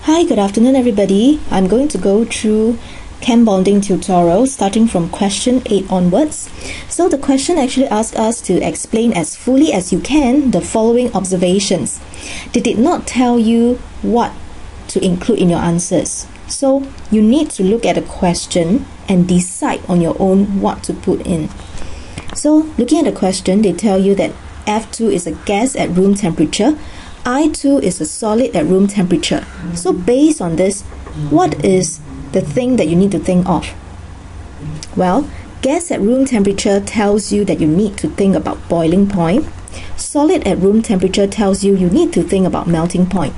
Hi, good afternoon everybody. I'm going to go through Chem Bonding tutorial starting from question 8 onwards. So the question actually asks us to explain as fully as you can the following observations. They did not tell you what to include in your answers. So you need to look at the question and decide on your own what to put in. So looking at the question, they tell you that F2 is a gas at room temperature. I2 is a solid at room temperature. So based on this, what is the thing that you need to think of? Well, gas at room temperature tells you that you need to think about boiling point. Solid at room temperature tells you you need to think about melting point.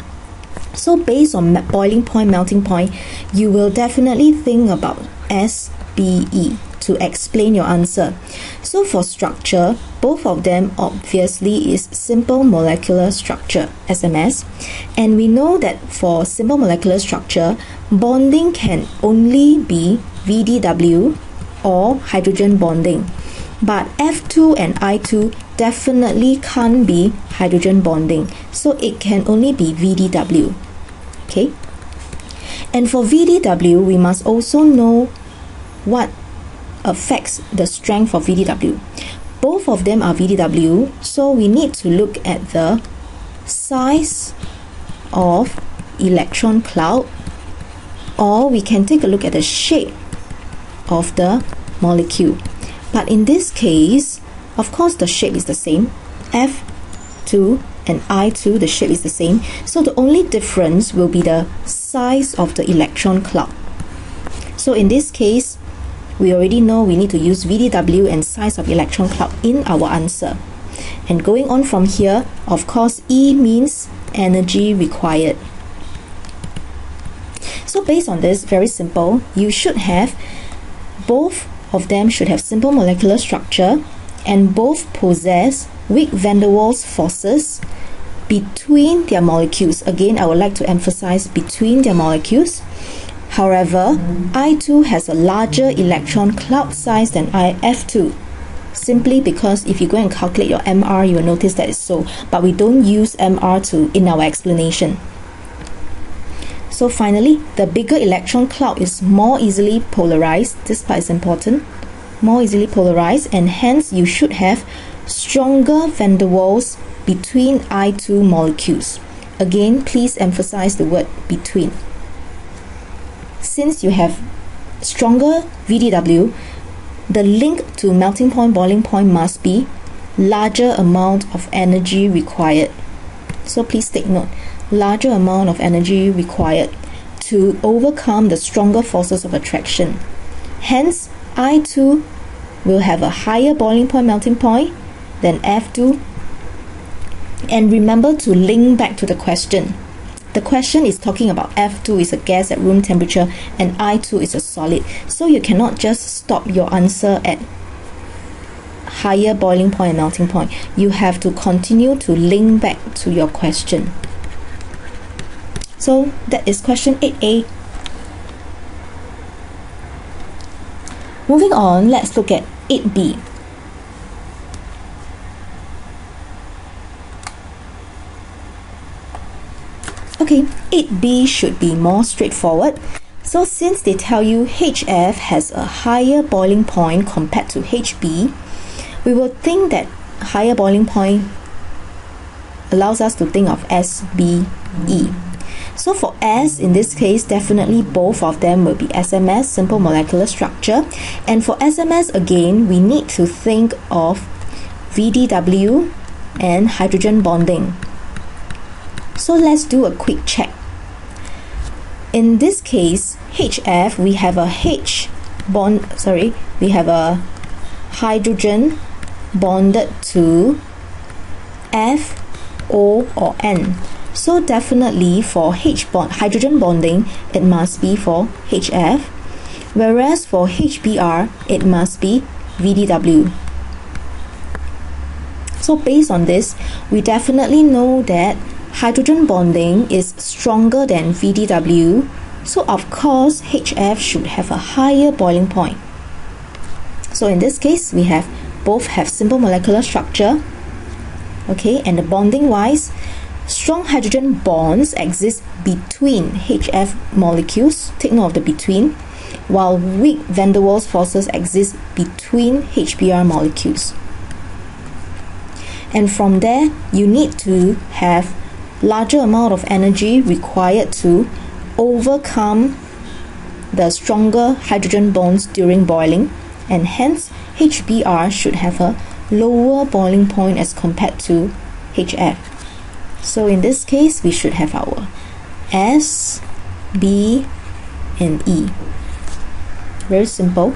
So based on boiling point, melting point, you will definitely think about SBE to explain your answer. So for structure, both of them obviously is simple molecular structure, SMS. And we know that for simple molecular structure, bonding can only be VDW or hydrogen bonding. But F2 and I2 definitely can't be hydrogen bonding. So it can only be VDW. Okay? And for VDW, we must also know what affects the strength of VDW. Both of them are VDW, so we need to look at the size of electron cloud, or we can take a look at the shape of the molecule. But in this case, of course the shape is the same. F2 and I2, the shape is the same, so the only difference will be the size of the electron cloud. So in this case, we already know we need to use VDW and size of electron cloud in our answer. And going on from here, of course, E means energy required. So based on this, very simple, you should have, both of them should have simple molecular structure and both possess weak van der Waals forces between their molecules. Again, I would like to emphasize between their molecules. However, I2 has a larger electron cloud size than F2, simply because if you go and calculate your MR, you will notice that it's so, but we don't use MR in our explanation. So finally, the bigger electron cloud is more easily polarized. This part is important. More easily polarized, and hence you should have stronger van der Waals between I2 molecules. Again, please emphasize the word between. Since you have stronger VDW, the link to melting point, boiling point must be larger amount of energy required. So please take note, larger amount of energy required to overcome the stronger forces of attraction. Hence, I2 will have a higher boiling point, melting point than F2. And remember to link back to the question. The question is talking about F2 is a gas at room temperature and I2 is a solid. So you cannot just stop your answer at higher boiling point and melting point. You have to continue to link back to your question. So that is question 8A. Moving on, let's look at 8B. Okay, 8B should be more straightforward. So since they tell you HF has a higher boiling point compared to HB, we will think that higher boiling point allows us to think of SBE. So for S, in this case, definitely both of them will be SMS, simple molecular structure. And for SMS, again, we need to think of VDW and hydrogen bonding. So let's do a quick check. In this case, HF, we have a hydrogen bonded to F, O, or N. So definitely for hydrogen bonding, it must be for HF, whereas for HBr, it must be VDW. So based on this, we definitely know that hydrogen bonding is stronger than VDW, so of course HF should have a higher boiling point. So in this case, we both have simple molecular structure. Okay, and the bonding wise, Strong hydrogen bonds exist between HF molecules, take note of the between, while weak van der Waals forces exist between HBr molecules. And from there, you need to have larger amount of energy required to overcome the stronger hydrogen bonds during boiling, and hence HBr should have a lower boiling point as compared to HF. So in this case, we should have our S, B, and E. Very simple.